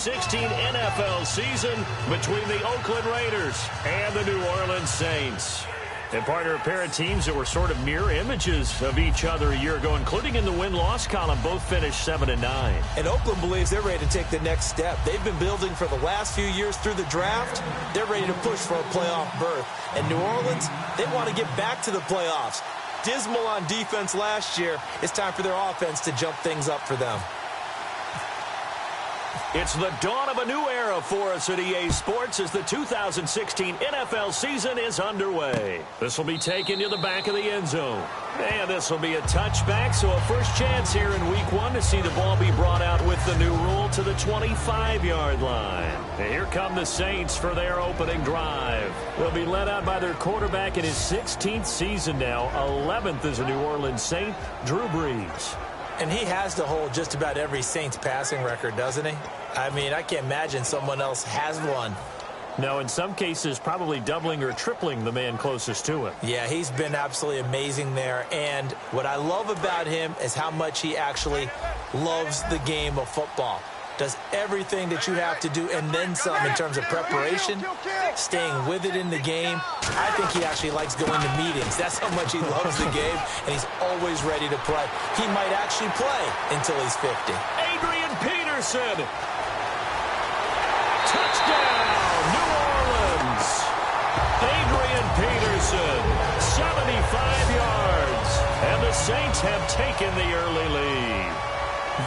16 NFL season between the Oakland Raiders and the New Orleans Saints. And partner, a pair of teams that were sort of mirror images of each other a year ago, including in the win-loss column. Both finished 7-9. And Oakland believes they're ready to take the next step. They've been building for the last few years through the draft. They're ready to push for a playoff berth. And New Orleans, they want to get back to the playoffs. Dismal on defense last year. It's time for their offense to jump things up for them. It's the dawn of a new era for us at EA Sports as the 2016 NFL season is underway. This will be taken to the back of the end zone. And this will be a touchback, so a first chance here in Week 1 to see the ball be brought out with the new rule to the 25-yard line. And here come the Saints for their opening drive. They'll be led out by their quarterback in his 16th season now, 11th as a New Orleans Saint, Drew Brees. And he has to hold just about every Saints passing record, doesn't he? I mean, I can't imagine someone else has one. No, in some cases, probably doubling or tripling the man closest to him. Yeah, he's been absolutely amazing there. And what I love about him is how much he actually loves the game of football. Does everything that you have to do and then some in terms of preparation, staying with it in the game. I think he actually likes going to meetings. That's how much he loves the game, and he's always ready to play. He might actually play until he's 50. Adrian Peterson. Touchdown, New Orleans. Adrian Peterson, 75 yards. And the Saints have taken the early lead.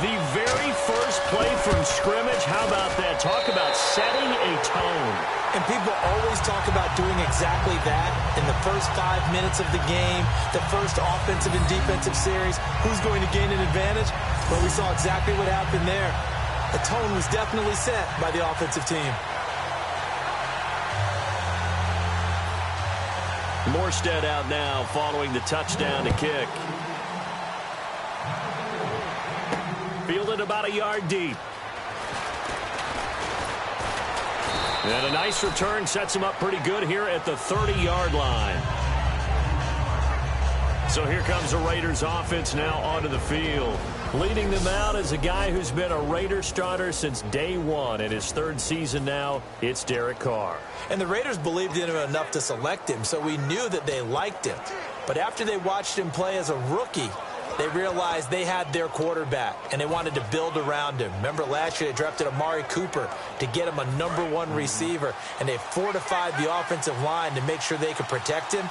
The very first play from scrimmage, how about that? Talk about setting a tone. And people always talk about doing exactly that in the first 5 minutes of the game, the first offensive and defensive series. Who's going to gain an advantage? Well, we saw exactly what happened there. The tone was definitely set by the offensive team. Morstead out now following the touchdown to kick. Fielded about a yard deep. And a nice return sets him up pretty good here at the 30-yard line. So here comes the Raiders offense now onto the field. Leading them out is a guy who's been a Raider starter since day one. In his third season now, it's Derek Carr. And the Raiders believed in him enough to select him, so we knew that they liked him. But after they watched him play as a rookie, they realized they had their quarterback, and they wanted to build around him. Remember last year they drafted Amari Cooper to get him a #1 receiver, and they fortified the offensive line to make sure they could protect him.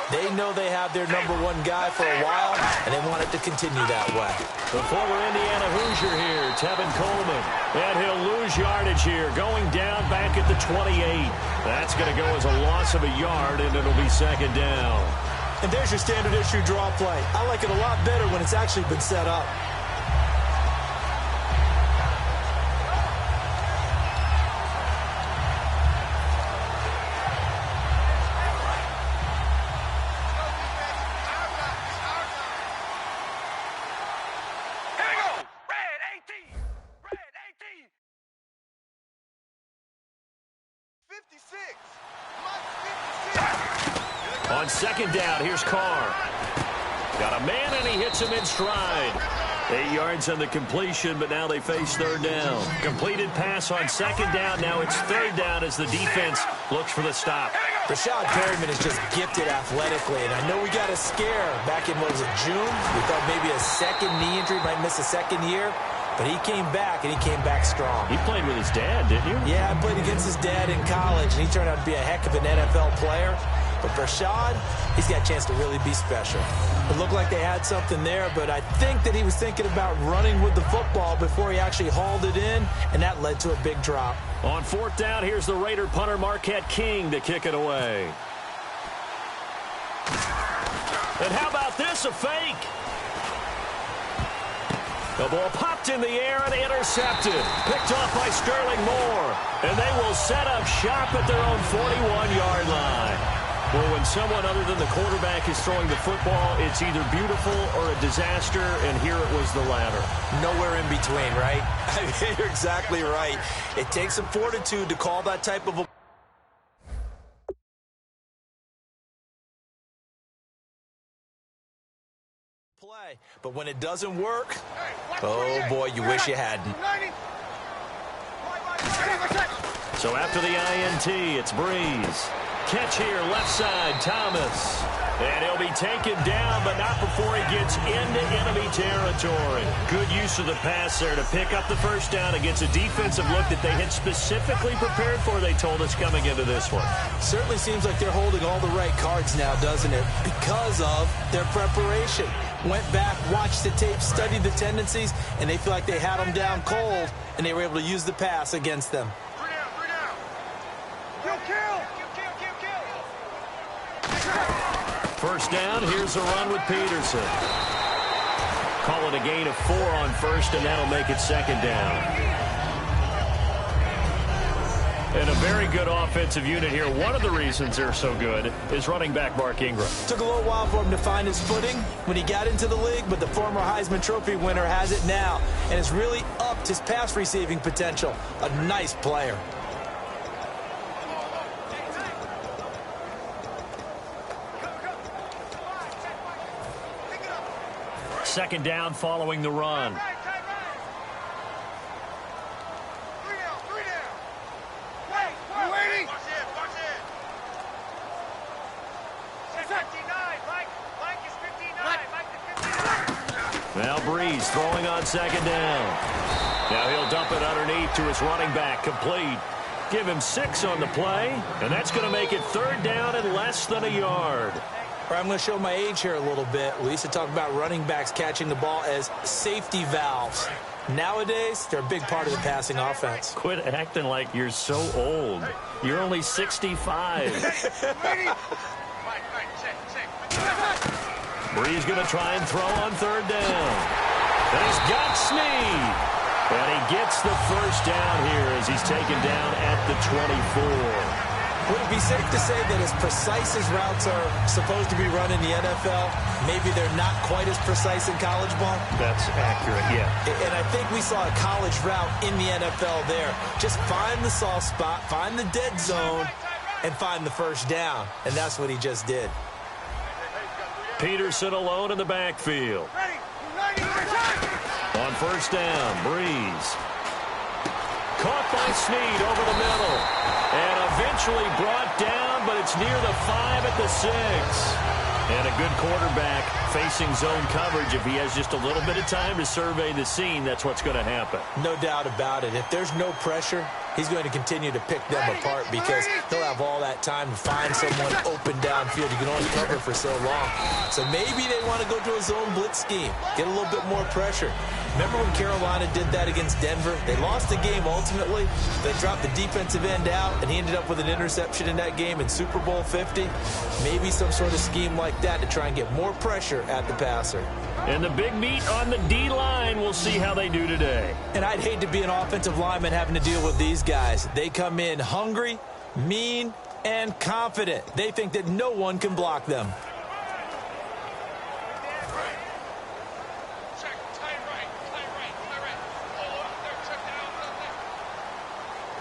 They know they have their #1 guy for a while, and they want it to continue that way. The former Indiana Hoosier here, Tevin Coleman. And he'll lose yardage here, going down back at the 28. That's going to go as a loss of a yard, and it'll be second down. And there's your standard issue draw play. I like it a lot better when it's actually been set up. On second down, here's Carr. Got a man, and he hits him in stride. 8 yards on the completion, but now they face third down. Completed pass on second down. Now it's third down as the defense looks for the stop. Rashad Perryman is just gifted athletically, and I know we got a scare back in, what was it, June? We thought maybe a second knee injury, might miss a second year. But he came back, and he came back strong. He played with his dad, didn't you? Yeah, I played against his dad in college, and he turned out to be a heck of an NFL player. But Rashad, he's got a chance to really be special. It looked like they had something there, but I think that he was thinking about running with the football before he actually hauled it in, and that led to a big drop. On fourth down, here's the Raider punter Marquette King to kick it away. And how about this, a fake? The ball popped in the air and intercepted. Picked off by Sterling Moore. And they will set up shop at their own 41-yard line. Well, when someone other than the quarterback is throwing the football, it's either beautiful or a disaster, and here it was the latter. Nowhere in between, right? I mean, you're exactly right. It takes some fortitude to call that type of a play. But when it doesn't work, oh boy, you wish you hadn't. So after the INT, it's Breeze. Catch here, left side, Thomas. And he'll be taken down, but not before he gets into enemy territory. Good use of the pass there to pick up the first down against a defensive look that they had specifically prepared for, they told us, coming into this one. Certainly seems like they're holding all the right cards now, doesn't it? Because of their preparation. Went back, watched the tape, studied the tendencies, and they feel like they had them down cold, and they were able to use the pass against them. First down, here's a run with Peterson. Call it a gain of 4 on first, and that'll make it second down. And a very good offensive unit here. One of the reasons they're so good is running back Mark Ingram. Took a little while for him to find his footing when he got into the league, but the former Heisman Trophy winner has it now, and has really upped his pass receiving potential. A nice player. Second down following the run. Now Breeze throwing on second down. Now he'll dump it underneath to his running back, complete. Give him 6 on the play, and that's going to make it third down and less than a yard. I'm going to show my age here a little bit. We used to talk about running backs catching the ball as safety valves. Nowadays, they're a big part of the passing offense. Quit acting like you're so old. You're only 65. Breeze going to try and throw on third down. And he's got Snead. And he gets the first down here as he's taken down at the 24. Would it be safe to say that as precise as routes are supposed to be run in the NFL, maybe they're not quite as precise in college ball? That's accurate, yeah. And I think we saw a college route in the NFL there. Just find the soft spot, find the dead zone, and find the first down. And that's what he just did. Peterson alone in the backfield. On first down, Breeze. Caught by Snead over the middle. And eventually brought down, but it's near the 5 at the 6. And a good quarterback facing zone coverage. If he has just a little bit of time to survey the scene, that's what's going to happen. No doubt about it. If there's no pressure, he's going to continue to pick them apart because he'll have all that time to find someone open downfield. You can only cover for so long. So maybe they want to go to a zone blitz scheme, get a little bit more pressure. Remember when Carolina did that against Denver? They lost the game ultimately. They dropped the defensive end out, and he ended up with an interception in that game in Super Bowl 50. Maybe some sort of scheme like that to try and get more pressure at the passer. And the big meat on the D-line, we'll see how they do today. And I'd hate to be an offensive lineman having to deal with these guys. They come in hungry, mean, and confident. They think that no one can block them.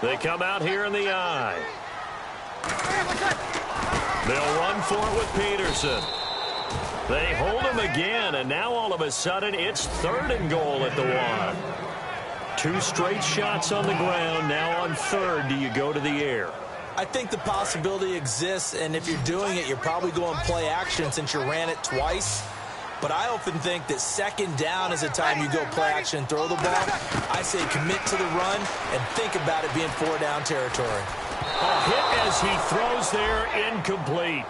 They come out here in the eye. They'll run for it with Peterson. They hold him again, and now all of a sudden it's 3rd and goal at the 1. 2 straight shots on the ground. Now on 3rd, do you go to the air? I think the possibility exists, and if you're doing it, you're probably going play action since you ran it twice. But I often think that 2nd down is the time you go play action and throw the ball. I say commit to the run and think about it being 4-down territory. A hit as he throws there, incomplete.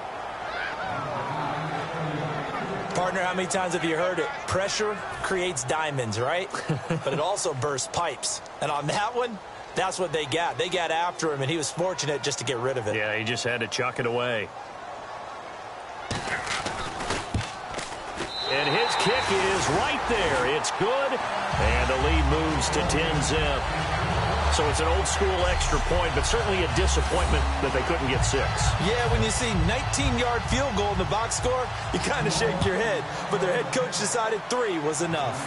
Partner, how many times have you heard it? Pressure creates diamonds, right? But it also bursts pipes. And on that one, that's what they got. They got after him, and he was fortunate just to get rid of it. Yeah, he just had to chuck it away. And his kick is right there. It's good. And the lead moves to 10-zip. So it's an old-school extra point, but certainly a disappointment that they couldn't get 6. Yeah, when you see 19-yard field goal in the box score, you kind of shake your head. But their head coach decided 3 was enough.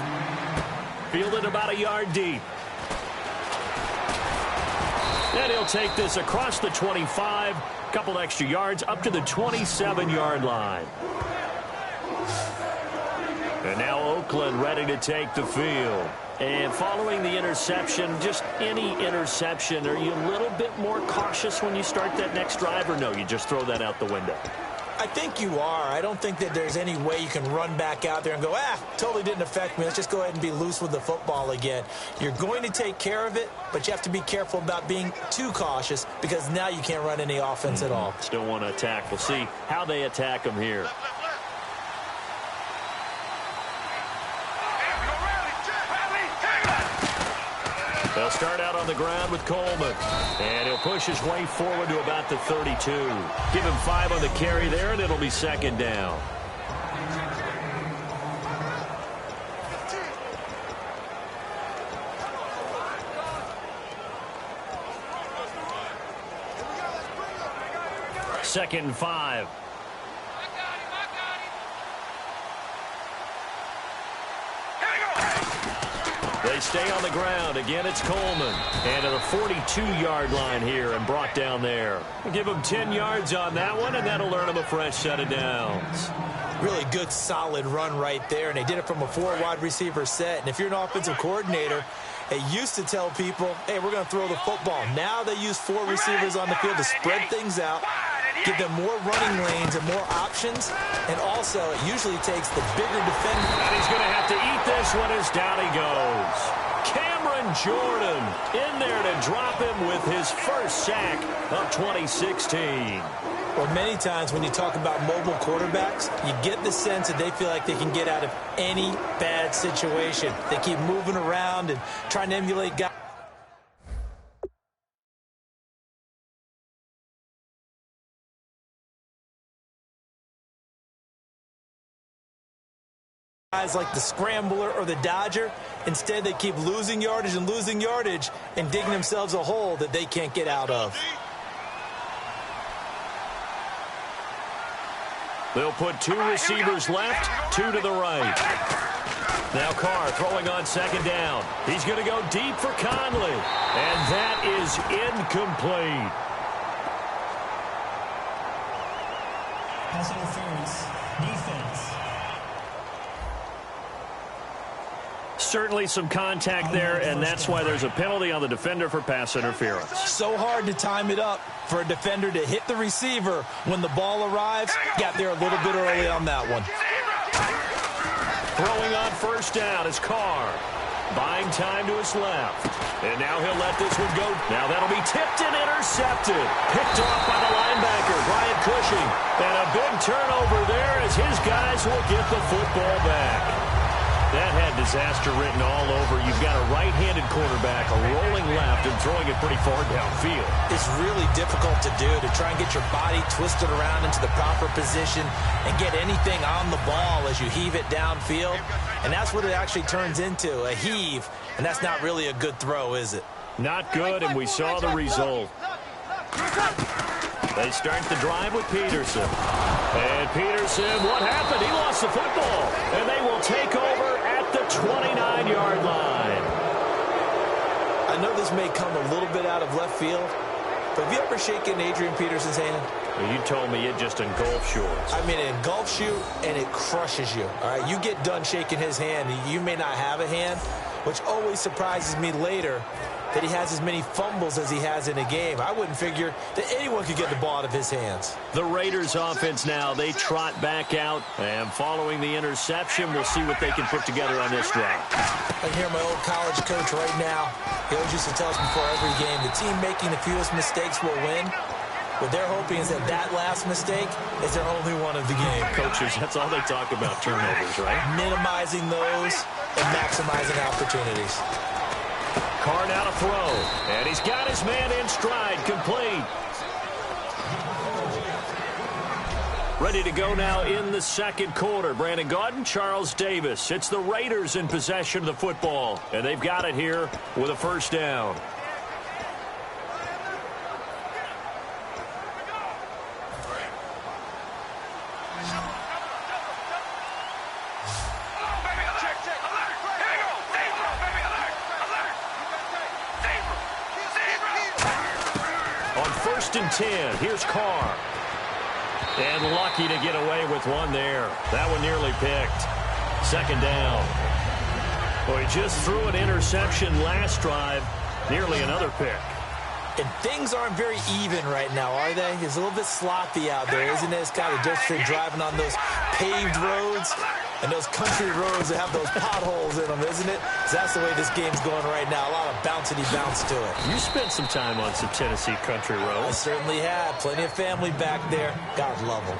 Fielded about a yard deep. And he'll take this across the 25, couple extra yards, up to the 27-yard line. And now Oakland ready to take the field. And following the interception, just any interception, are you a little bit more cautious when you start that next drive, or no, you just throw that out the window? I think you are. I don't think that there's any way you can run back out there and go, totally didn't affect me. Let's just go ahead and be loose with the football again. You're going to take care of it, but you have to be careful about being too cautious because now you can't run any offense at all. Still want to attack. We'll see how they attack them here. They'll start out on the ground with Coleman. And he'll push his way forward to about the 32. Give him 5 on the carry there, and it'll be second down. Second and 5. They stay on the ground. Again, it's Coleman. And to the 42-yard line here and brought down there. We'll give him 10 yards on that one, and that'll earn him a fresh set of downs. Really good, solid run right there, and they did it from a 4-wide receiver set. And if you're an offensive coordinator, they used to tell people, hey, we're going to throw the football. Now they use 4 receivers on the field to spread things out, give them more running lanes and more options, and also it usually takes the bigger defender. And he's going to have to eat this one as down he goes. Cameron Jordan in there to drop him with his first sack of 2016. Well, many times when you talk about mobile quarterbacks, you get the sense that they feel like they can get out of any bad situation. They keep moving around and trying to emulate guys. Like the scrambler or the dodger. Instead, they keep losing yardage and digging themselves a hole that they can't get out of. They'll put 2 receivers left, 2 to the right. Now Carr throwing on second down. He's going to go deep for Conley. And that is incomplete. Pass interference. Defense. Certainly some contact there, and that's why there's a penalty on the defender for pass interference. So hard to time it up for a defender to hit the receiver when the ball arrives. Got there a little bit early on that one. Throwing on first down is Carr. Buying time to his left. And now he'll let this one go. Now that'll be tipped and intercepted. Picked off by the linebacker, Brian Cushing. And a big turnover there as his guys will get the football back. That had disaster written all over. You've got a right-handed quarterback, a rolling left, and throwing it pretty far downfield. It's really difficult to do, to try and get your body twisted around into the proper position and get anything on the ball as you heave it downfield. And that's what it actually turns into, a heave. And that's not really a good throw, is it? Not good, and we saw the result. They start the drive with Peterson. And Peterson, what happened? He lost the football. And they will take over at the 29-yard line. I know this may come a little bit out of left field, but have you ever shaken Adrian Peterson's hand? Well, you told me it just engulfs yours. I mean, it engulfs you, and it crushes you. All right, you get done shaking his hand, and you may not have a hand, which always surprises me later that he has as many fumbles as he has in a game. I wouldn't figure that anyone could get the ball out of his hands. The Raiders offense now, they trot back out. And following the interception, we'll see what they can put together on this drive. I hear my old college coach right now. He always used to tell us before every game, the team making the fewest mistakes will win. What they're hoping is that last mistake is their only one of the game. Coaches, that's all they talk about, turnovers, right? Minimizing those and maximizing opportunities. Carr now to throw. And he's got his man in stride, complete. Ready to go now in the second quarter. Brandon Gaudin, Charles Davis. It's the Raiders in possession of the football. And they've got it here with a first down. First and 10. Here's Carr. And lucky to get away with one there. That one nearly picked. Second down. Well, he just threw an interception last drive, nearly another pick. And things aren't very even right now, are they? It's a little bit sloppy out there, isn't it? It's kind of different driving on those paved roads and those country roads that have those potholes in them, isn't it? That's the way this game's going right now. A lot of bouncy bounce to it. You spent some time on some Tennessee country roads. I certainly have. Plenty of family back there. God love them.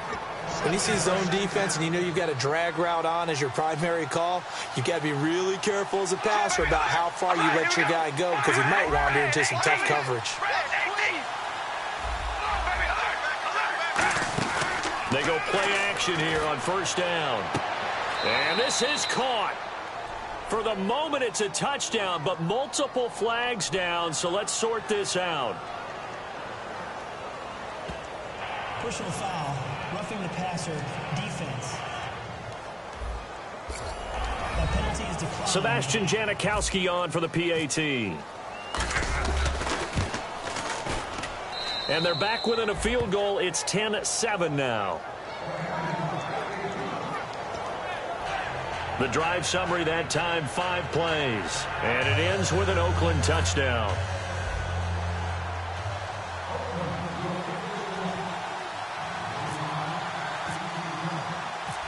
When you see zone defense and you know you've got a drag route on as your primary call, you've got to be really careful as a passer about how far you let your guy go because he might wander into some tough coverage. They go play action here on first down. And this is caught. For the moment, it's a touchdown, but multiple flags down, so let's sort this out. Personal foul. Roughing the passer. Defense. That penalty is declined. Sebastian Janikowski on for the PAT. And they're back within a field goal. It's 10-7 now. The drive summary that time, 5 plays. And it ends with an Oakland touchdown.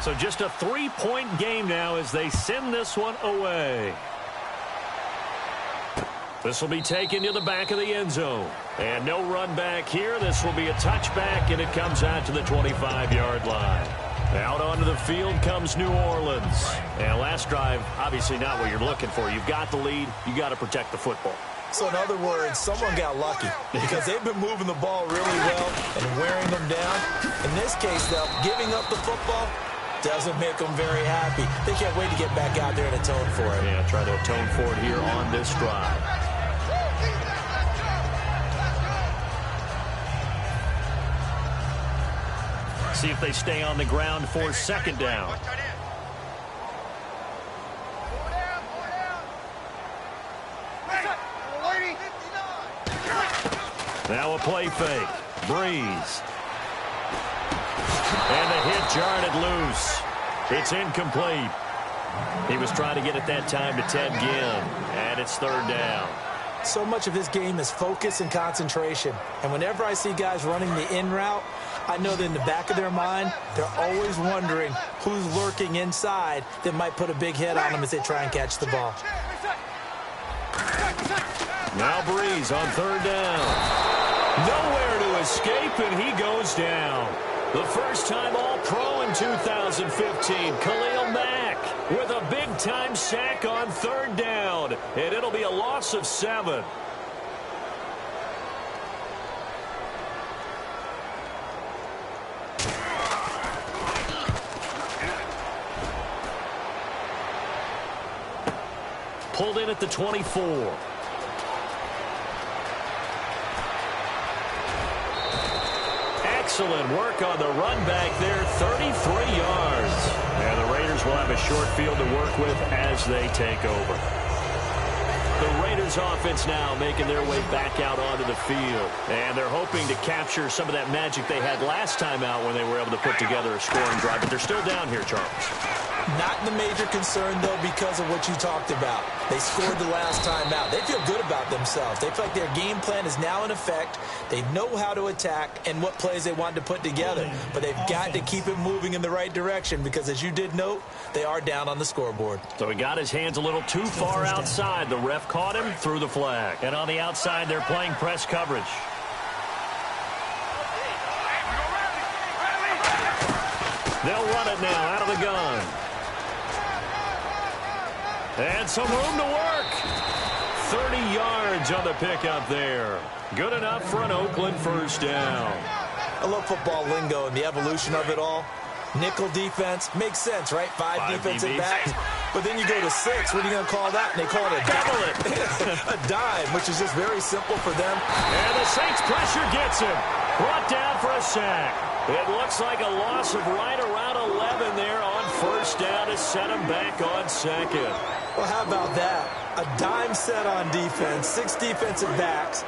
So just a 3-point game now as they send this one away. This will be taken to the back of the end zone. And no run back here. This will be a touchback, and it comes out to the 25-yard line. Out onto the field comes New Orleans. And last drive, obviously not what you're looking for. You've got the lead. You got to protect the football. So in other words, someone got lucky because they've been moving the ball really well and wearing them down. In this case, though, giving up the football doesn't make them very happy. They can't wait to get back out there and atone for it. Yeah, try to atone for it here on this drive. See if they stay on the ground for second down. Now a play fake. Breeze. And the hit jarred it loose. It's incomplete. He was trying to get it that time to Ted Ginn. And it's third down. So much of this game is focus and concentration. And whenever I see guys running the in route, I know that in the back of their mind, they're always wondering who's lurking inside that might put a big hit on them as they try and catch the ball. Now Breeze on third down. Nowhere to escape, and he goes down. The first-time All-Pro in 2015, Khalil Mack, with a big-time sack on third down. And it'll be a loss of 7. Pulled in at the 24. Excellent work on the run back there, 33 yards. And the Raiders will have a short field to work with as they take over. The Raiders offense now making their way back out onto the field. And they're hoping to capture some of that magic they had last time out when they were able to put together a scoring drive. But they're still down here, Charles. Not the major concern, though, because of what you talked about. They scored the last time out. They feel good about themselves. They feel like their game plan is now in effect. They know how to attack and what plays they want to put together. But they've got to keep it moving in the right direction because, as you did note, they are down on the scoreboard. So he got his hands a little too far outside. The ref caught him, threw the flag. And on the outside, they're playing press coverage. They'll run it now out of the gun. And some room to work. 30 yards on the pickup there. Good enough for an Oakland first down. I love football lingo and the evolution of it all. Nickel defense makes sense, right? Five defensive DBs. backs. But then you go to 6. What are you going to call that? And they call it a Double it. a dime, which is just very simple for them. And the Saints pressure gets him. Brought down for a sack. It looks like a loss of right around 11 there on first down to set him back on second. Well, how about that? A dime set on defense, 6 defensive backs.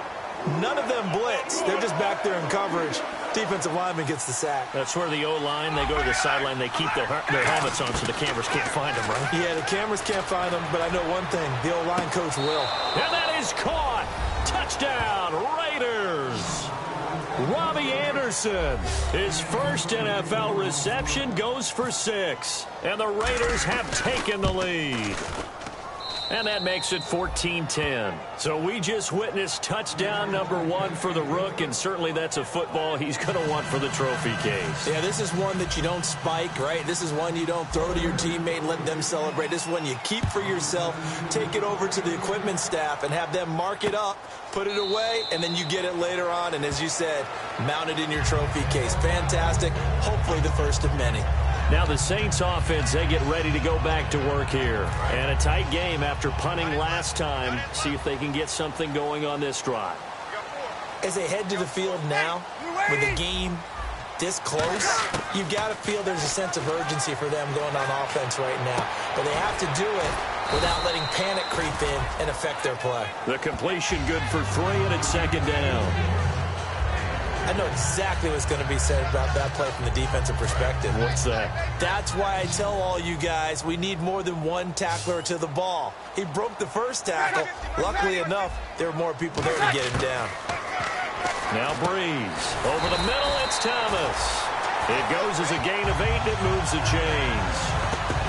None of them blitz. They're just back there in coverage. Defensive lineman gets the sack. That's where the O-line, they go to the sideline, they keep their helmets on so the cameras can't find them, right? Yeah, the cameras can't find them, but I know one thing. The O-line coach will. And that is caught. Touchdown, Raiders. Robbie Anderson, his first NFL reception, goes for 6. And the Raiders have taken the lead. And that makes it 14-10. So we just witnessed touchdown number 1 for the Rook, and certainly that's a football he's going to want for the trophy case. Yeah, this is one that you don't spike, right? This is one you don't throw to your teammate and let them celebrate. This is one you keep for yourself, take it over to the equipment staff, and have them mark it up, put it away, and then you get it later on, and as you said, mount it in your trophy case. Fantastic. Hopefully the first of many. Now the Saints offense, they get ready to go back to work here. And a tight game after punting last time. See if they can get something going on this drive. As they head to the field now, with the game this close, you've got to feel there's a sense of urgency for them going on offense right now. But they have to do it without letting panic creep in and affect their play. The completion good for 3, and it's second down. I know exactly what's going to be said about that play from the defensive perspective. What's that? That's why I tell all you guys we need more than one tackler to the ball. He broke the first tackle. Luckily enough, there were more people there to get him down. Now Breeze. Over the middle, it's Thomas. It goes as a gain of 8, and it moves the chains.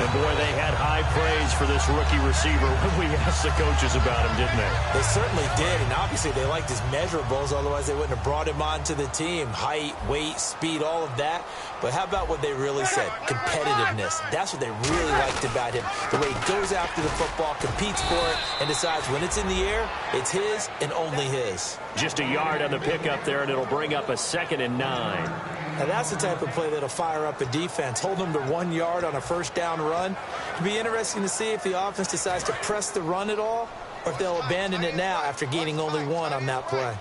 And, boy, they had high praise for this rookie receiver when we asked the coaches about him, didn't they? They certainly did, and obviously they liked his measurables, otherwise they wouldn't have brought him onto the team. Height, weight, speed, all of that. But how about what they really said? Competitiveness. That's what they really liked about him. The way he goes after the football, competes for it, and decides when it's in the air, it's his and only his. Just a yard on the pickup there, and it'll bring up a 2nd and 9. Now that's the type of play that'll fire up a defense. Hold them to 1 yard on a first down run. It'll be interesting to see if the offense decides to press the run at all, or if they'll abandon it now after gaining only 1 on that play.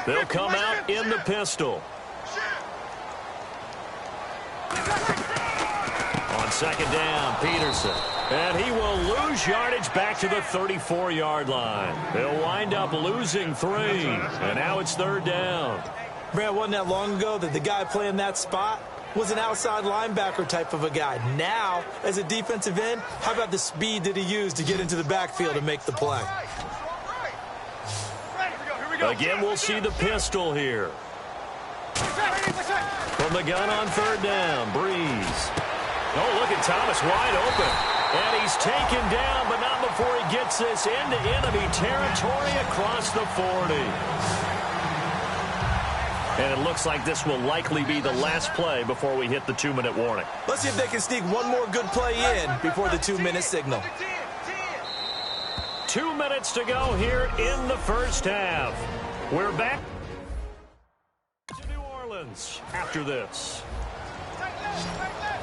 They'll come out in the pistol. On second down, Peterson. And he will lose yardage back to the 34-yard line. They'll wind up losing 3. And now it's 3rd down. Brad, wasn't that long ago that the guy playing that spot was an outside linebacker type of a guy. Now, as a defensive end, how about the speed that he used to get into the backfield and make the play? Again, we'll see the pistol here. From the gun on 3rd down, Breeze. Oh, look at Thomas wide open. And he's taken down, but not before he gets this into enemy territory across the 40. And it looks like this will likely be the last play before we hit the 2-minute warning. Let's see if they can sneak one more good play in before the 2-minute signal. 2 minutes to go here in the first half. We're back to New Orleans after this.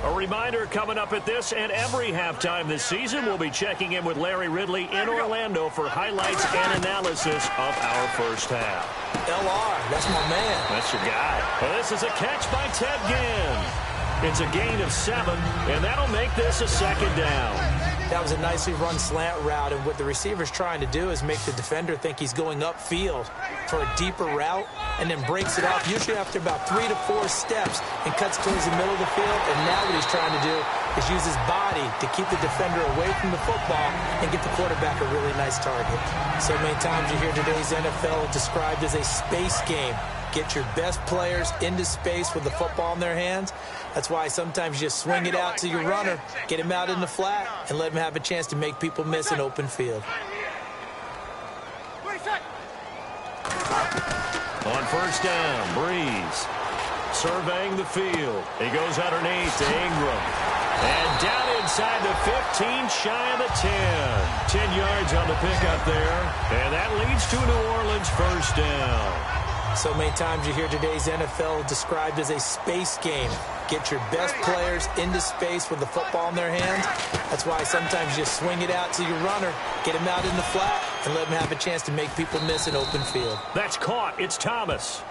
A reminder coming up at this and every halftime this season, we'll be checking in with Larry Ridley in Orlando for highlights and analysis of our first half. LR, that's my man. That's your guy. Well, this is a catch by Ted Ginn. It's a gain of 7, and that'll make this a 2nd down. That was a nicely run slant route, and what the receiver's trying to do is make the defender think he's going upfield for a deeper route and then breaks it off, usually after about 3 to 4 steps, and cuts towards the middle of the field. And now what he's trying to do is use his body to keep the defender away from the football and get the quarterback a really nice target. So many times you hear today's NFL described as a space game. Get your best players into space with the football in their hands. That's why sometimes you just swing it out to your runner, get him out in the flat, and let him have a chance to make people miss an open field. On first down, Breeze surveying the field. He goes underneath to Ingram. And down inside the 15, shy of the 10. 10 yards on the pickup there. And that leads to New Orleans first down. So many times you hear today's NFL described as a space game. Get your best players into space with the football in their hands. That's why sometimes you just swing it out to your runner, get him out in the flat, and let him have a chance to make people miss an open field. That's caught. It's Thomas.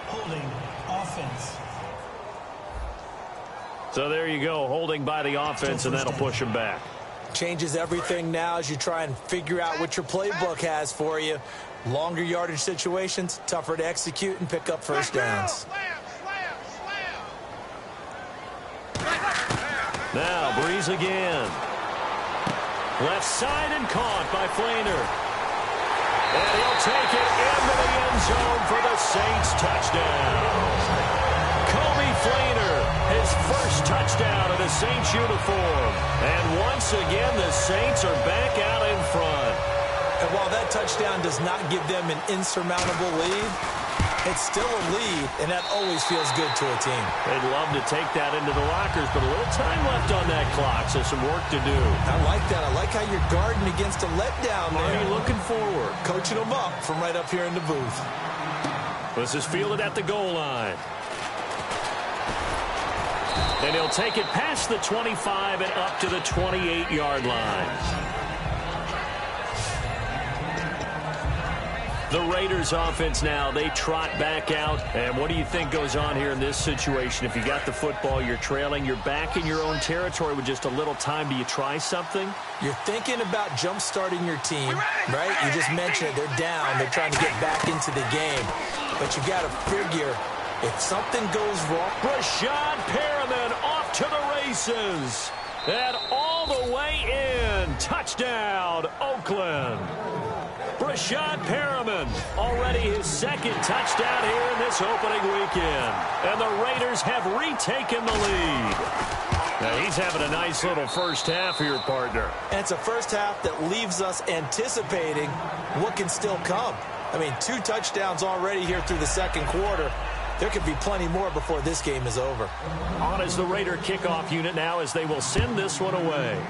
Holding offense. So there you go, holding by the offense, and that'll push him back. Changes everything now as you try and figure out what your playbook has for you. Longer yardage situations, tougher to execute and pick up first downs. Now, Breeze again. Left side and caught by Flainer. And he'll take it into the end zone for the Saints touchdown. Kobe Flainer, his first touchdown in a Saints uniform. And once again, the Saints are back out in front. And while that touchdown does not give them an insurmountable lead, it's still a lead, and that always feels good to a team. They'd love to take that into the lockers, but a little time left on that clock, so some work to do. I like that. I like how you're guarding against a letdown there. Are you looking forward? Coaching them up from right up here in the booth. This is fielded at the goal line. And he'll take it past the 25 and up to the 28-yard line. The Raiders offense now, they trot back out. And what do you think goes on here in this situation? If you got the football, you're trailing, you're back in your own territory with just a little time. Do you try something? You're thinking about jump-starting your team, right? You just mentioned it. They're down. They're trying to get back into the game. But you got to figure if something goes wrong. Rashad Perriman off to the races. And all the way in. Touchdown, Oakland. Rashad Perriman, already his second touchdown here in this opening weekend. And the Raiders have retaken the lead. Now he's having a nice little first half here, partner. And it's a first half that leaves us anticipating what can still come. I mean, 2 touchdowns already here through the second quarter. There could be plenty more before this game is over. On is the Raider kickoff unit now as they will send this one away.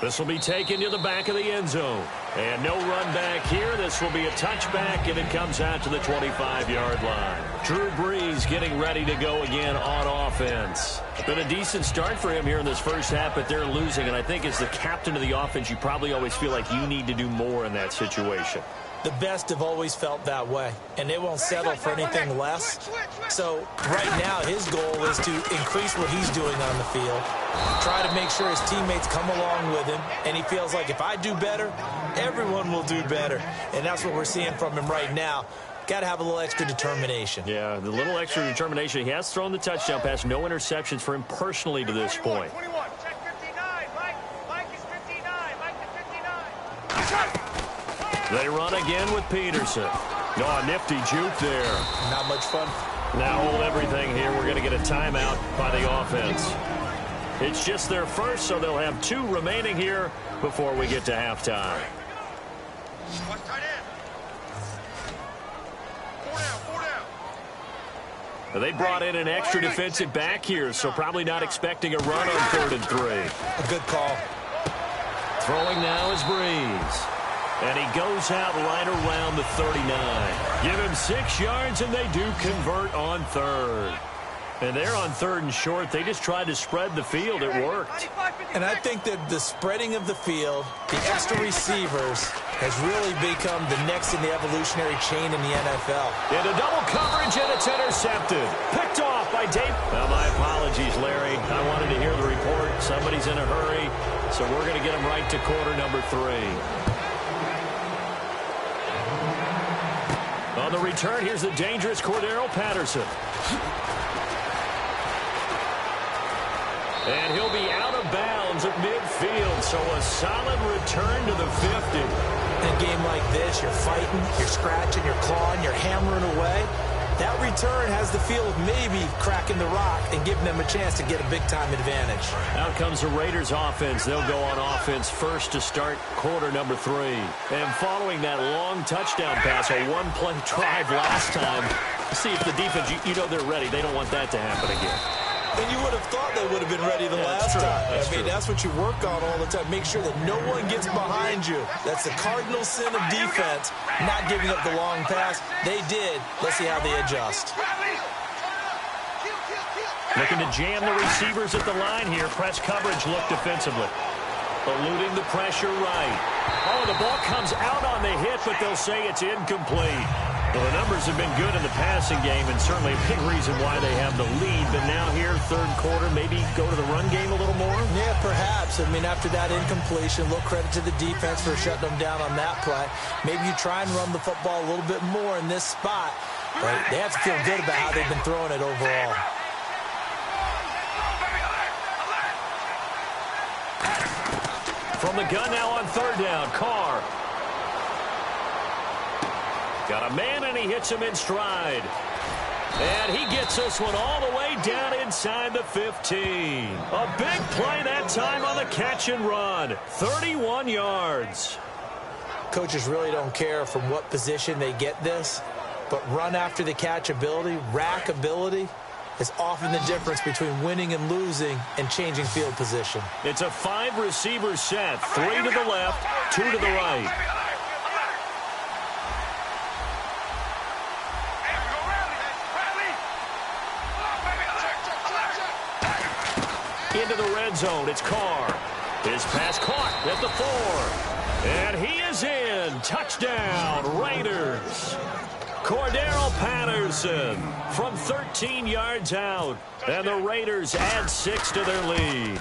This will be taken to the back of the end zone. And no run back here. This will be a touchback, and it comes out to the 25-yard line. Drew Brees getting ready to go again on offense. Been a decent start for him here in this first half, but they're losing. And I think as the captain of the offense, you probably always feel like you need to do more in that situation. The best have always felt that way, and they won't settle for anything less. So right now his goal is to increase what he's doing on the field, try to make sure his teammates come along with him, and he feels like if I do better, everyone will do better. And that's what we're seeing from him right now. Got to have a little extra determination. Yeah, the little extra determination. He has thrown the touchdown pass. No interceptions for him personally to this point. They run again with Peterson. Oh, a nifty juke there. Not much fun. Now hold everything here. We're going to get a timeout by the offense. It's just their first, so they'll have 2 remaining here before we get to halftime. They brought in an extra defensive back here, so probably not expecting a run on 3rd and 3. A good call. Throwing now is Breeze. And he goes out right around the 39. Give him 6 yards, and they do convert on 3rd. And they're on 3rd and short. They just tried to spread the field. It worked. And I think that the spreading of the field, the extra receivers, has really become the next in the evolutionary chain in the NFL. Into double coverage, and it's intercepted. Picked off by Dave. Well, my apologies, Larry. I wanted to hear the report. Somebody's in a hurry, so we're going to get him right to quarter number 3. On the return, here's the dangerous Cordero Patterson. And he'll be out of bounds at midfield, so a solid return to the 50. In a game like this, you're fighting, you're scratching, you're clawing, you're hammering away. That return has the feel of maybe cracking the rock and giving them a chance to get a big-time advantage. Out comes the Raiders offense. They'll go on offense first to start quarter number 3. And following that long touchdown pass, a one-play drive last time, see if the defense, you know they're ready. They don't want that to happen again. And you would have thought they would have been ready the last time. That's what you work on all the time. Make sure that no one gets behind you. That's the cardinal sin of defense, not giving up the long pass. They did. Let's see how they adjust. Looking to jam the receivers at the line here. Press coverage look defensively. Eluding the pressure right. Oh, the ball comes out on the hit, but they'll say it's incomplete. Well, the numbers have been good in the passing game, and certainly a big reason why they have the lead. But now here, third quarter, maybe go to the run game a little more? Yeah, perhaps. I mean, after that incompletion, a little credit to the defense for shutting them down on that play. Maybe you try and run the football a little bit more in this spot. But they have to feel good about how they've been throwing it overall. From the gun now on third down, Carr. Got a man, and he hits him in stride. And he gets this one all the way down inside the 15. A big play that time on the catch and run. 31 yards. Coaches really don't care from what position they get this, but run after the catch ability, rack ability, is often the difference between winning and losing and changing field position. It's a 5-receiver set. 3 to the left, 2 to the right. Into the red zone, it's Carr. His pass caught at the 4. And he is in. Touchdown, Raiders. Cordero Patterson from 13 yards out. And the Raiders add 6 to their lead.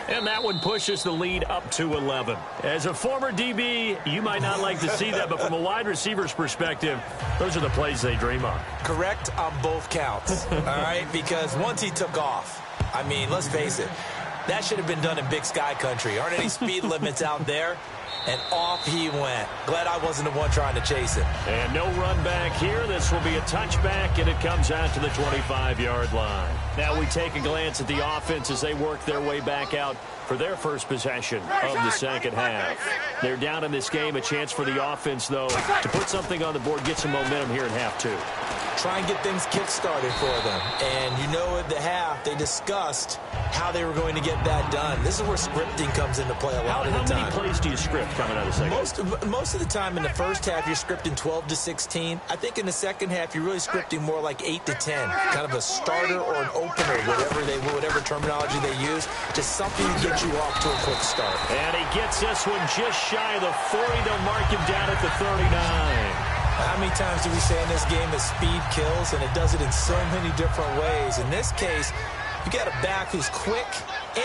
And that one pushes the lead up to 11. As a former DB, you might not like to see that, but from a wide receiver's perspective, those are the plays they dream of. Correct on both counts, all right? Because once he took off, I mean, let's face it, that should have been done in Big Sky country. Aren't any speed limits out there? And off he went. Glad I wasn't the one trying to chase him. And no run back here. This will be a touchback, and it comes out to the 25-yard line. Now we take a glance at the offense as they work their way back out for their first possession of the second half. They're down in this game. A chance for the offense, though, to put something on the board, get some momentum here in half 2. Try and get things kick-started for them. And you know at the half, they discussed how they were going to get that done. This is where scripting comes into play a lot of the time. How many plays do you script coming out of the second? Most of the time in the first half, you're scripting 12 to 16. I think in the second half, you're really scripting more like 8 to 10. Kind of a starter or an opener, whatever terminology they use. Just something to get you off to a quick start. And he gets this one just shy of the 40. They'll mark him down at the 39. How many times do we say in this game that speed kills, and it does it in so many different ways? In this case, you got a back who's quick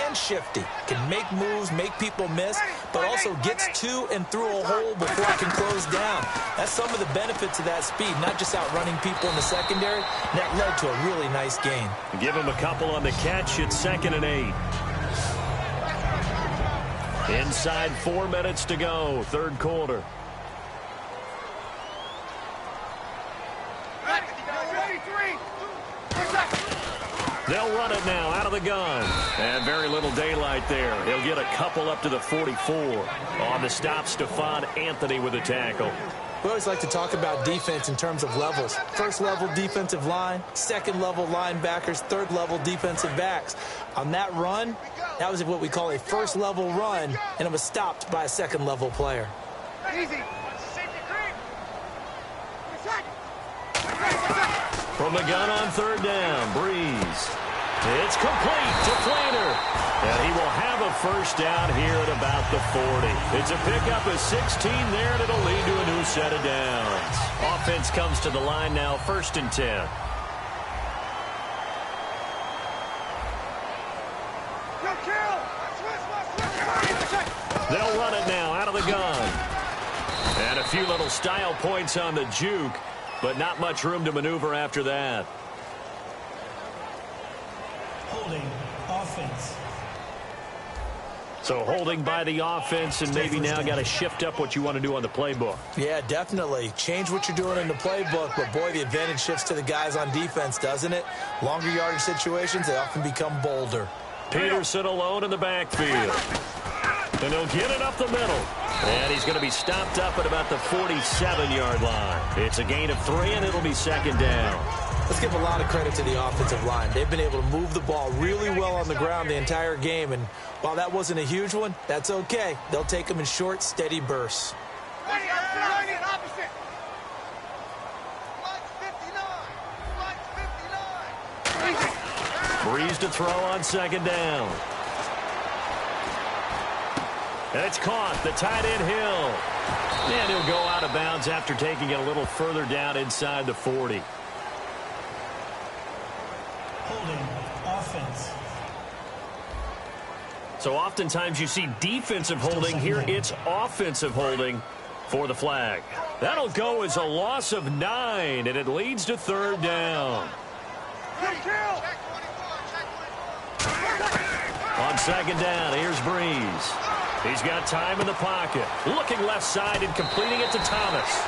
and shifty, can make moves, make people miss, but also gets to and through a hole before it can close down. That's some of the benefits of that speed, not just outrunning people in the secondary. And that led to a really nice gain. Give him a couple on the catch. It's 2nd and 8. Inside 4 minutes to go, third quarter. They'll run it now out of the gun. And very little daylight there. He'll get a couple up to the 44. On the stop, Stephon Anthony with a tackle. We always like to talk about defense in terms of levels. First level defensive line, second level linebackers, third level defensive backs. On that run, that was what we call a first level run, and it was stopped by a second level player. Easy. From the gun on third down, Breeze. It's complete to Flater. And he will have a first down here at about the 40. It's a pickup of 16 there, and it'll lead to a new set of downs. Offense comes to the line now, 1st and 10. They'll run it now out of the gun. And a few little style points on the juke, but not much room to maneuver after that. Holding offense. So holding by the offense, and maybe now got to shift up what you want to do on the playbook. Yeah, definitely. Change what you're doing in the playbook, but boy, the advantage shifts to the guys on defense, doesn't it? Longer yardage situations, they often become bolder. Peterson alone in the backfield. And he'll get it up the middle. And he's going to be stopped up at about the 47-yard line. It's a gain of 3, and it'll be 2nd down. Let's give a lot of credit to the offensive line. They've been able to move the ball really well on the ground the entire game, and while that wasn't a huge one, that's okay. They'll take them in short, steady bursts. Breeze to throw on 2nd down. It's caught. The tight end Hill. And he'll go out of bounds after taking it a little further down inside the 40. Holding offense. So oftentimes you see defensive holding. Here it's offensive holding for the flag. That'll go as a loss of 9, and it leads to third down. On second down, here's Breeze. He's got time in the pocket. Looking left side and completing it to Thomas.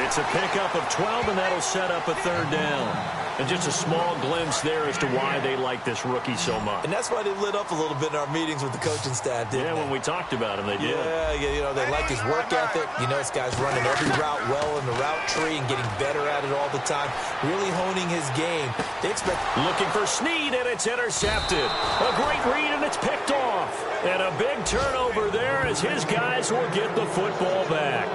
It's a pickup of 12, and that'll set up a third down. And just a small glimpse there as to why they like this rookie so much. And that's why they lit up a little bit in our meetings with the coaching staff, didn't they? When we talked about him, they did. Yeah, you know, they like his work ethic. You know, this guy's running every route well in the route tree and getting better at it all the time, really honing his game. They expect... Looking for Snead, and it's intercepted. A great read, and it's picked off. And a big turnover there as his guys will get the football back.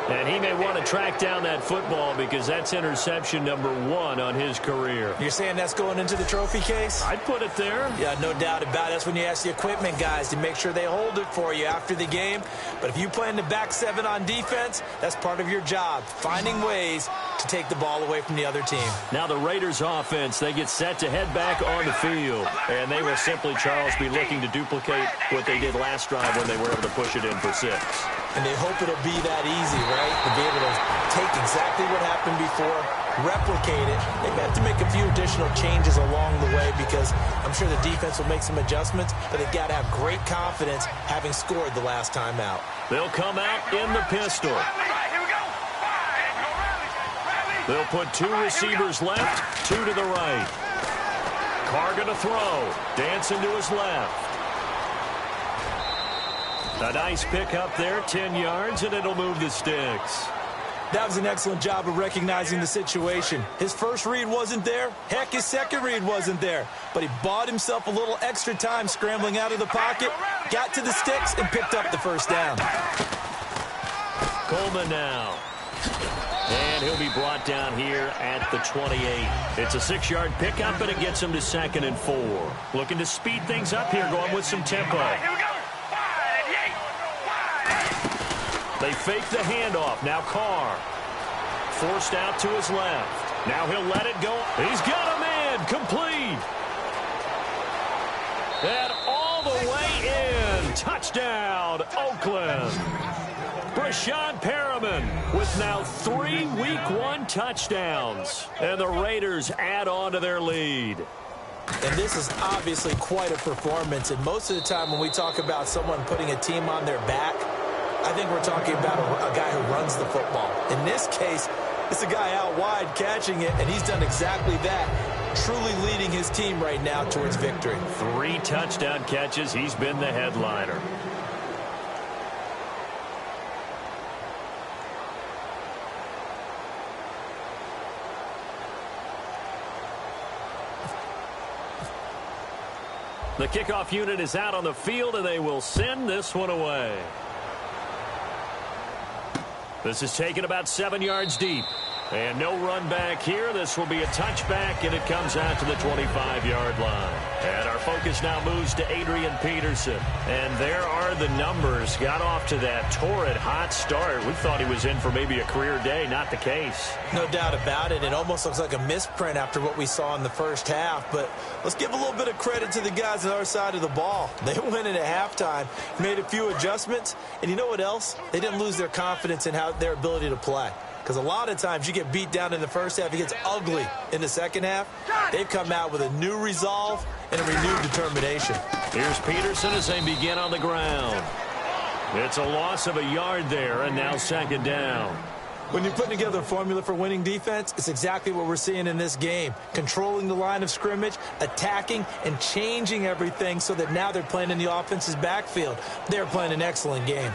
And he may want to track down that football because that's interception number 1 on his career. You're saying that's going into the trophy case? I'd put it there. Yeah, no doubt about it. That's when you ask the equipment guys to make sure they hold it for you after the game. But if you play in the back 7 on defense, that's part of your job, finding ways to take the ball away from the other team. Now the Raiders offense, they get set to head back on the field. And they will simply, Charles, be looking to duplicate what they did last drive when they were able to push it in for 6. And they hope it'll be that easy, right? To be able to take exactly what happened before, replicate it. They have to make a few additional changes along the way because I'm sure the defense will make some adjustments, but they've got to have great confidence having scored the last time out. They'll come out in the pistol. They'll put 2 receivers left, 2 to the right. Carr going to throw. Dancing to his left. A nice pick up there, 10 yards, and it'll move the sticks. That was an excellent job of recognizing the situation. His first read wasn't there. Heck, his second read wasn't there. But he bought himself a little extra time scrambling out of the pocket, got to the sticks, and picked up the first down. Coleman now. And he'll be brought down here at the 28. It's a 6-yard pickup, and it gets him to 2nd and 4. Looking to speed things up here, going with some tempo. They fake the handoff. Now Carr. Forced out to his left. Now he'll let it go. He's got a man. Complete. And all the way in. Touchdown, Oakland. Brashad Perriman with now 3 Week 1 touchdowns. And the Raiders add on to their lead. And this is obviously quite a performance. And most of the time when we talk about someone putting a team on their back, I think we're talking about a guy who runs the football. In this case, it's a guy out wide catching it, and he's done exactly that, truly leading his team right now towards victory. 3 touchdown catches. He's been the headliner. The kickoff unit is out on the field, and they will send this one away. This is taken about 7 yards deep. And no run back here. This will be a touchback, and it comes out to the 25-yard line. And our focus now moves to Adrian Peterson. And there are the numbers. Got off to that torrid hot start. We thought he was in for maybe a career day. Not the case. No doubt about it. It almost looks like a misprint after what we saw in the first half. But let's give a little bit of credit to the guys on our side of the ball. They went in at halftime, made a few adjustments. And you know what else? They didn't lose their confidence in their ability to play. Because a lot of times you get beat down in the first half. It gets ugly in the second half. They've come out with a new resolve and a renewed determination. Here's Peterson as they begin on the ground. It's a loss of a yard there, and now 2nd down. When you're putting together a formula for winning defense, it's exactly what we're seeing in this game. Controlling the line of scrimmage, attacking, and changing everything so that now they're playing in the offense's backfield. They're playing an excellent game.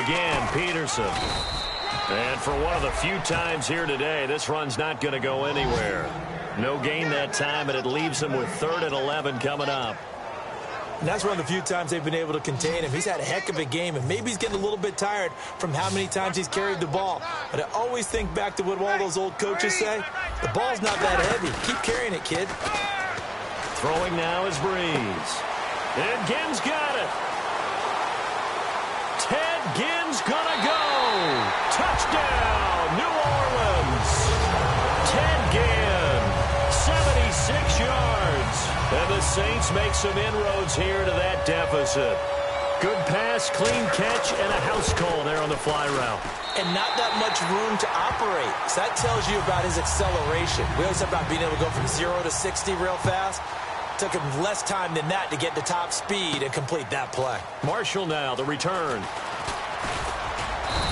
Again, Peterson. And for one of the few times here today, this run's not going to go anywhere. No gain that time, and it leaves them with 3rd and 11 coming up. And that's one of the few times they've been able to contain him. He's had a heck of a game, and maybe he's getting a little bit tired from how many times he's carried the ball. But I always think back to what all those old coaches say. The ball's not that heavy. Keep carrying it, kid. Throwing now is Breeze. And Ginn's got it. Ted Ginn's gonna go. Touchdown, New Orleans. Ted Ginn, 76 yards. And the Saints make some inroads here to that deficit. Good pass, clean catch, and a house call there on the fly route. And not that much room to operate. So that tells you about his acceleration. We always talk about being able to go from 0 to 60 real fast. Took him less time than that to get to top speed and complete that play. Marshall now, the return.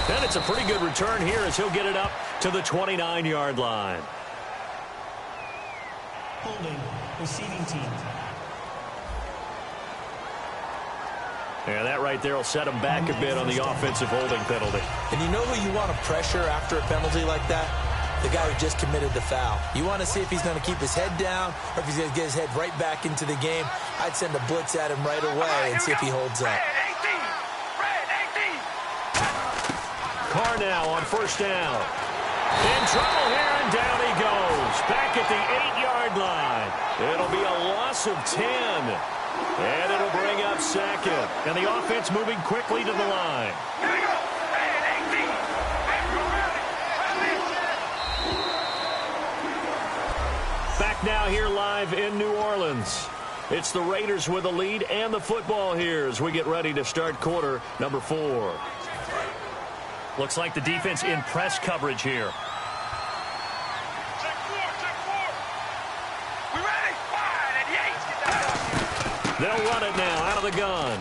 And it's a pretty good return here as he'll get it up to the 29-yard line. Holding, receiving team. Yeah, that right there will set him back a bit on the offensive holding penalty. And you know who you want to pressure after a penalty like that? The guy who just committed the foul. You want to see if he's going to keep his head down or if he's going to get his head right back into the game. I'd send a blitz at him right away and see if he holds up. Carr now on first down. In trouble here, and down he goes. Back at the 8-yard line. It'll be a loss of 10. And it'll bring up second. And the offense moving quickly to the line. Back now here live in New Orleans. It's the Raiders with the lead and the football here as we get ready to start quarter number 4. Looks like the defense in press coverage here. Check 4. We ready? Wide at Yates. They'll run it now out of the gun.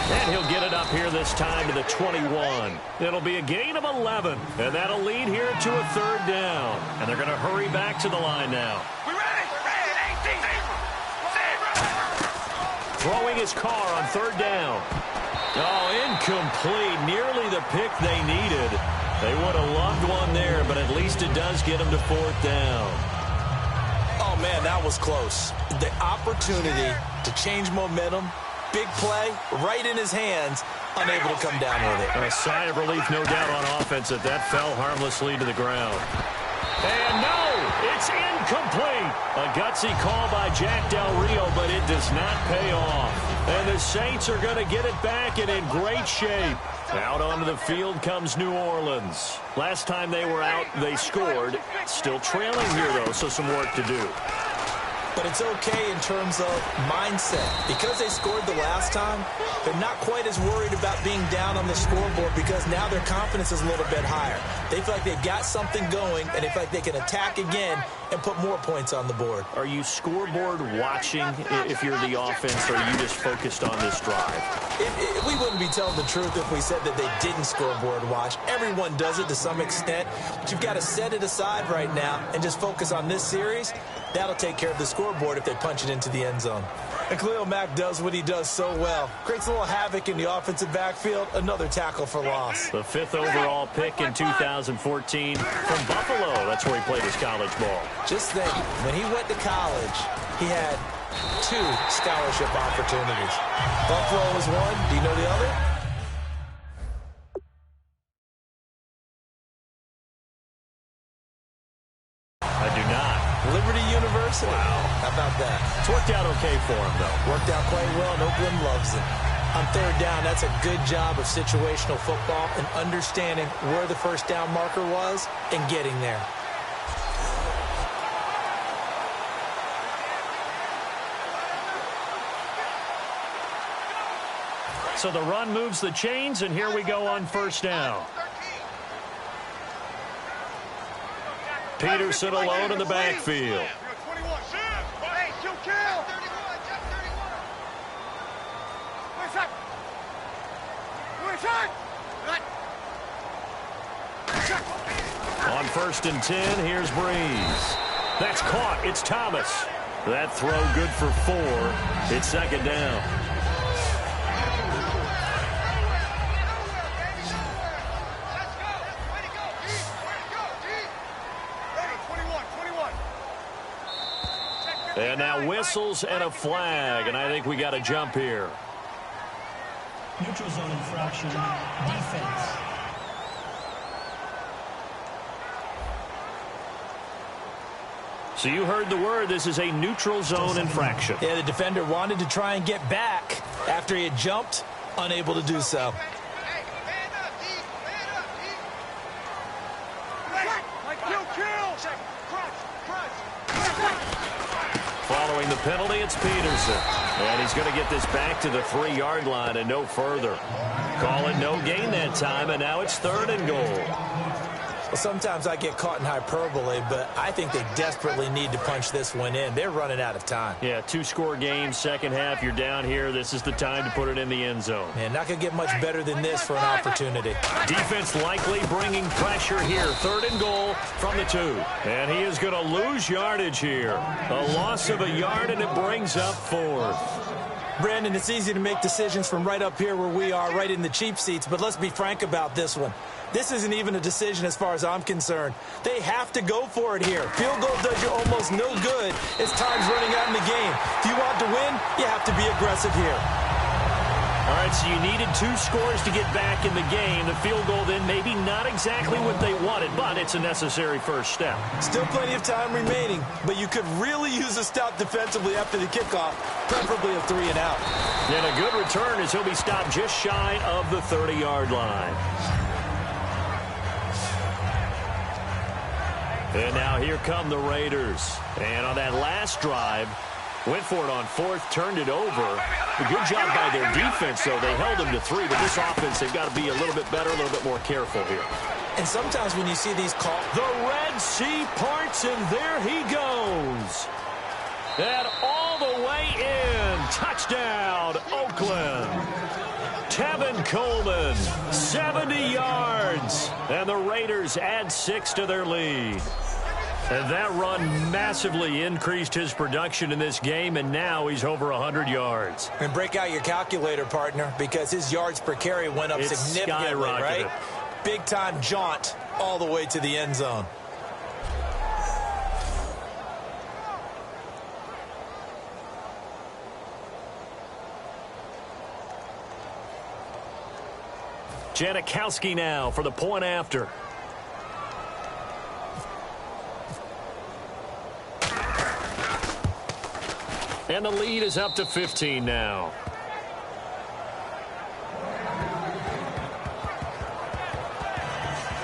And he'll get it up here this time to the 21. It'll be a gain of 11. And that'll lead here to a third down. And they're going to hurry back to the line now. We ready? Red 18. Throwing his car on third down. Oh, incomplete. Nearly the pick they needed. They would have loved one there, but at least it does get them to fourth down. Oh, man, that was close. The opportunity to change momentum, big play, right in his hands, unable to come down with it. A sigh of relief, no doubt, on offense that fell harmlessly to the ground. And no, it's incomplete. A gutsy call by Jack Del Rio, but it does not pay off. And the Saints are going to get it back and in great shape. Out onto the field comes New Orleans. Last time they were out, they scored. Still trailing here, though, so some work to do. But it's okay in terms of mindset. Because they scored the last time, they're not quite as worried about being down on the scoreboard because now their confidence is a little bit higher. They feel like they've got something going, and they feel like they can attack again and put more points on the board. Are you scoreboard watching if you're the offense, or are you just focused on this drive? We wouldn't be telling the truth if we said that they didn't scoreboard watch. Everyone does it to some extent, but you've got to set it aside right now and just focus on this series. That'll take care of the scoreboard if they punch it into the end zone. And Khalil Mack does what he does so well. Creates a little havoc in the offensive backfield. Another tackle for loss. The 5th overall pick in 2014 from Buffalo. That's where he played his college ball. Just think, when he went to college, he had 2 scholarship opportunities. Buffalo was one. Do you know the other? I do not. Liberty University. Wow. How about that? It's worked out okay for him, though. Worked out quite well, and Oakland loves it. On third down, that's a good job of situational football and understanding where the first down marker was and getting there. So the run moves the chains, and here we go on first down. Peterson alone in the backfield. On 1st and 10, here's Breeze. That's caught. It's Thomas. That throw good for 4. It's second down. And now whistles and a flag, and I think we got a jump here. Neutral zone infraction, defense. So you heard the word. This is a neutral zone infraction. Yeah, the defender wanted to try and get back after he had jumped, unable to do so. Following the penalty, it's Peterson. And he's going to get this back to the 3-yard line and no further. Call it no gain that time, and now it's 3rd and goal. Well, sometimes I get caught in hyperbole, but I think they desperately need to punch this one in. They're running out of time. Yeah, 2-score game, second half, you're down here. This is the time to put it in the end zone. Man, not going to get much better than this for an opportunity. Defense likely bringing pressure here. 3rd and goal from the 2. And he is going to lose yardage here. A loss of a yard, and it brings up 4th. Brandon, it's easy to make decisions from right up here where we are, right in the cheap seats, but let's be frank about this one. This isn't even a decision as far as I'm concerned. They have to go for it here. Field goal does you almost no good as time's running out in the game. If you want to win, you have to be aggressive here. All right, so you needed 2 scores to get back in the game. The field goal then maybe not exactly what they wanted, but it's a necessary first step. Still plenty of time remaining, but you could really use a stop defensively after the kickoff, preferably a 3 and out. And a good return as he'll be stopped just shy of the 30-yard line. And now here come the Raiders. And on that last drive, went for it on 4th, turned it over. A good job by their defense, though. They held them to 3, but this offense, they've got to be a little bit better, a little bit more careful here. And sometimes when you see these calls, the Red Sea parts, and there he goes. And all the way in. Touchdown, Oakland. Tevin Coleman, 70 yards. And the Raiders add 6 to their lead. And that run massively increased his production in this game, and now he's over 100 yards. And break out your calculator, partner, because his yards per carry went up significantly, right? Big-time jaunt all the way to the end zone. Janikowski now for the point after. And the lead is up to 15 now.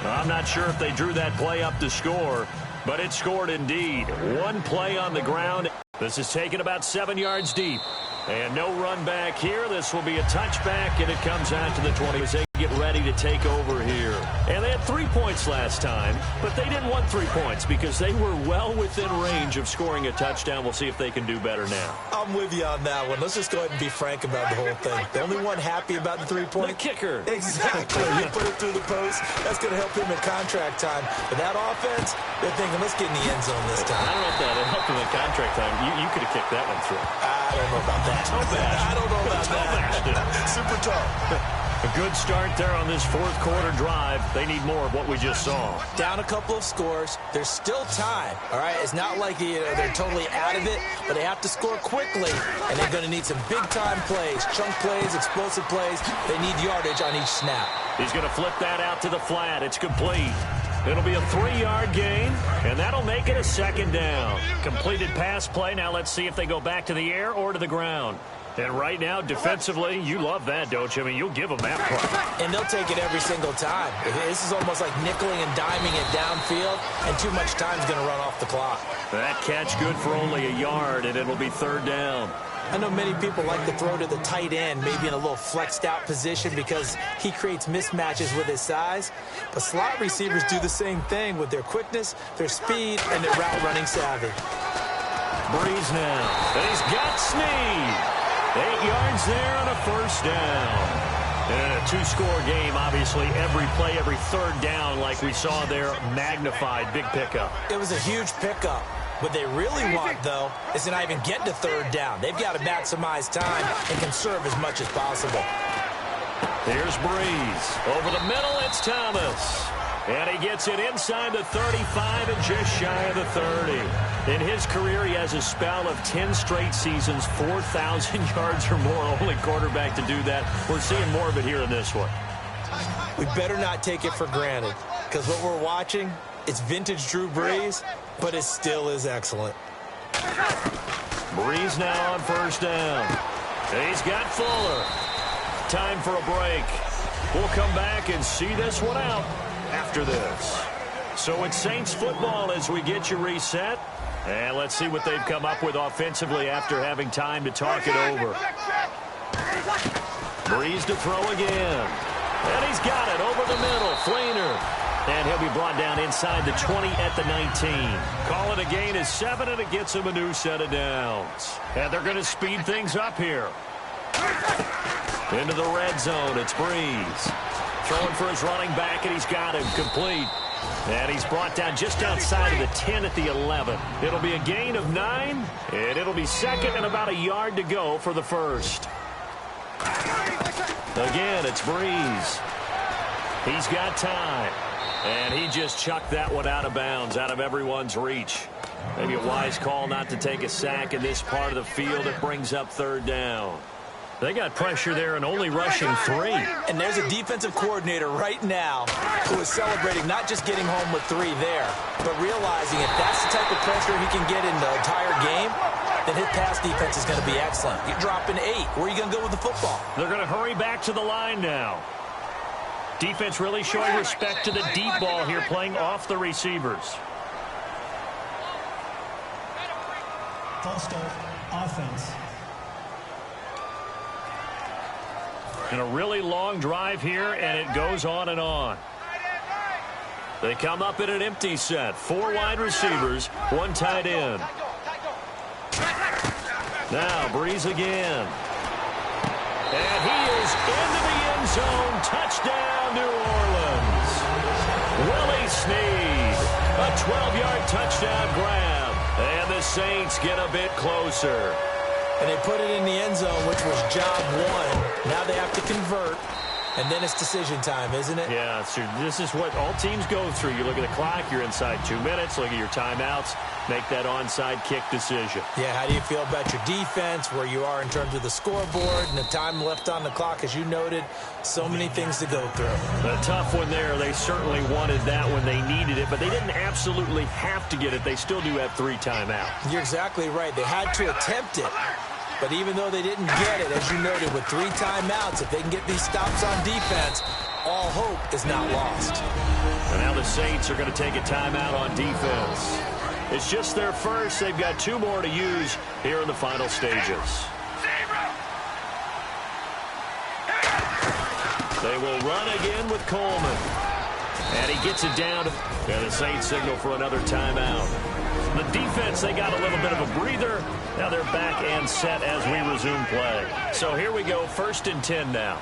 I'm not sure if they drew that play up to score, but it scored indeed. One play on the ground. This is taken about 7 yards deep. And no run back here. This will be a touchback, and it comes out to the 20 as they get ready to take over here. And they had 3 points last time, but they didn't want 3 points because they were well within range of scoring a touchdown. We'll see if they can do better now. I'm with you on that one. Let's just go ahead and be frank about the whole thing. The only one happy about the 3-point? The kicker. Exactly. You put it through the post. That's going to help him in contract time. But that offense, they're thinking, let's get in the end zone this time. I don't know if that helped him in contract time. You could have kicked that one through. I don't know about that. I don't know about that. Super tough. A good start there on this 4th quarter drive. They need more of what we just saw. Down a couple of scores. There's still time. All right, it's not like they're totally out of it, but they have to score quickly, and they're going to need some big-time plays, chunk plays, explosive plays. They need yardage on each snap. He's going to flip that out to the flat. It's complete. It'll be a 3-yard gain, and that'll make it a 2nd down. Completed pass play. Now let's see if they go back to the air or to the ground. And right now, defensively, you love that, don't you? I mean, you'll give them that play. And they'll take it every single time. This is almost like nickeling and diming it downfield, and too much time's going to run off the clock. That catch good for only a yard, and it'll be 3rd down. I know many people like to throw to the tight end, maybe in a little flexed out position because he creates mismatches with his size. But slot receivers do the same thing with their quickness, their speed, and their route running savvy. Breeze now. And he's got Snead. 8 yards there on a 1st down. And a 2-score game, obviously, every play, every 3rd down, like we saw there, magnified. Big pickup. It was a huge pickup. What they really want, though, is to not even get to 3rd down. They've got to maximize time and conserve as much as possible. Here's Breeze. Over the middle, it's Thomas. And he gets it inside the 35 and just shy of the 30. In his career, he has a spell of 10 straight seasons, 4,000 yards or more. Only quarterback to do that. We're seeing more of it here in this one. We better not take it for granted, because what we're watching, it's vintage Drew Brees, but it still is excellent. Brees now on first down. He's got Fuller. Time for a break. We'll come back and see this one out after this. So it's Saints football as we get you reset. And let's see what they've come up with offensively after having time to talk it over. Brees to throw again. And he's got it over the middle. Fleener. And he'll be brought down inside the 20 at the 19. Call it a gain of 7, and it gets him a new set of downs. And they're going to speed things up here. Into the red zone, it's Brees. Throwing for his running back, and he's got him complete. And he's brought down just outside of the 10 at the 11. It'll be a gain of 9, and it'll be second and about a yard to go for the first. Again, it's Brees. He's got time. And he just chucked that one out of bounds, out of everyone's reach. Maybe a wise call not to take a sack in this part of the field. It brings up third down. They got pressure there and only rushing 3. And there's a defensive coordinator right now who is celebrating not just getting home with 3 there, but realizing if that's the type of pressure he can get in the entire game, then his pass defense is going to be excellent. You're dropping 8. Where are you going to go with the football? They're going to hurry back to the line now. Defense really showing respect to the deep ball here, playing off the receivers. False start, offense. And a really long drive here, and it goes on and on. They come up in an empty set. 4 wide receivers, 1 tight end. Now Brees again. And he is into the end zone. Touchdown, New Orleans. Willie Snead. A 12-yard touchdown grab. And the Saints get a bit closer. And they put it in the end zone, which was job 1. Now they have to convert. And then it's decision time, isn't it? Yeah, so this is what all teams go through. You look at the clock, you're inside 2 minutes, look at your timeouts, make that onside kick decision. Yeah, how do you feel about your defense, where you are in terms of the scoreboard and the time left on the clock, as you noted? So many things to go through. A tough one there. They certainly wanted that when they needed it, but they didn't absolutely have to get it. They still do have 3 timeouts. You're exactly right. They had to attempt it. But even though they didn't get it, as you noted, with 3 timeouts, if they can get these stops on defense, all hope is not lost. And now the Saints are going to take a timeout on defense. It's just their first. They've got 2 more to use here in the final stages. They will run again with Coleman. And he gets it down. And the Saints signal for another timeout. The defense, they got a little bit of a breather. Now they're back and set as we resume play. So here we go, 1st and 10 now.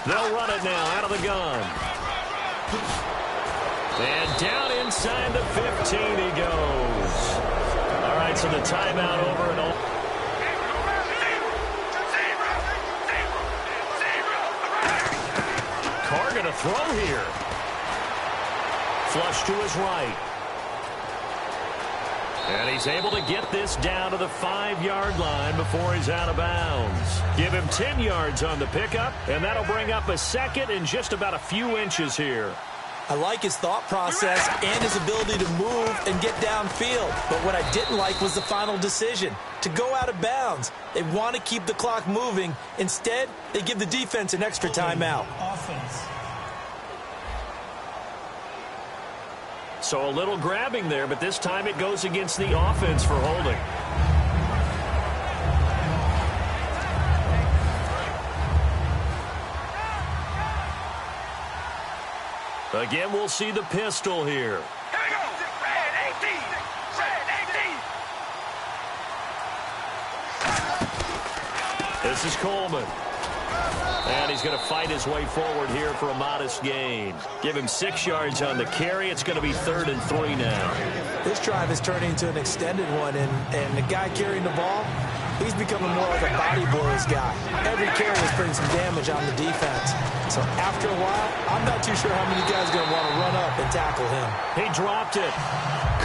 They'll run it now out of the gun. And down inside the 15 he goes. All right, so the timeout over and all. Carr going to throw here. Flush to his right. And he's able to get this down to the 5-yard line before he's out of bounds. Give him 10 yards on the pickup, and that'll bring up a 2nd and just about a few inches here. I like his thought process and his ability to move and get downfield. But what I didn't like was the final decision, to go out of bounds. They want to keep the clock moving. Instead, they give the defense an extra timeout. Offense. So a little grabbing there, but this time it goes against the offense for holding. Again, we'll see the pistol here. Here we go. Red 18. Red 18. This is Coleman. And he's going to fight his way forward here for a modest gain. Give him 6 yards on the carry. It's going to be 3rd and 3 now. This drive is turning into an extended one, and the guy carrying the ball, He's becoming more like a body blows guy. Every carry is putting some damage on the defense. So after a while, I'm not too sure how many guys are going to want to run up and tackle him. He dropped it.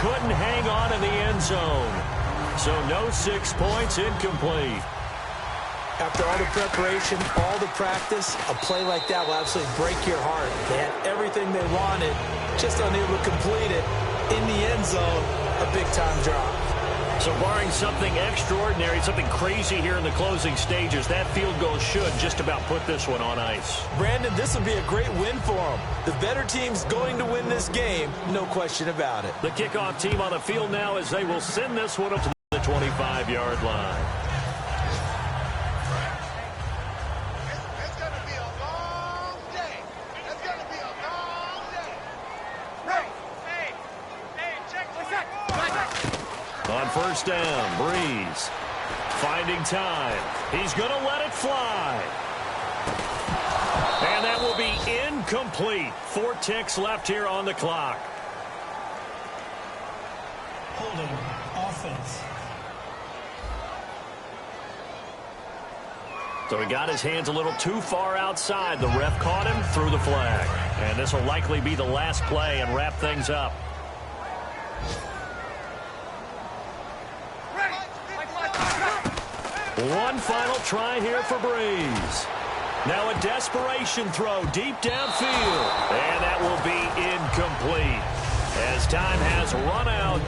Couldn't hang on in the end zone. So no 6 points, incomplete. After all the preparation, all the practice, a play like that will absolutely break your heart. They had everything they wanted, just unable to complete it. In the end zone, a big-time drop. So barring something extraordinary, something crazy here in the closing stages, that field goal should just about put this one on ice. Brandon, this will be a great win for them. The better team's going to win this game, no question about it. The kickoff team on the field now as they will send this one up to the 25-yard line. It's going to be a long day. It's going to be a long day. Hey, check this out. On first down, Breeze finding time. He's going to let it fly. And that will be incomplete. 4 ticks left here on the clock. Holding offense. So he got his hands a little too far outside. The ref caught him, threw the flag. And this will likely be the last play and wrap things up. One final try here for Breeze. Now a desperation throw deep downfield. And that will be incomplete as time has run out.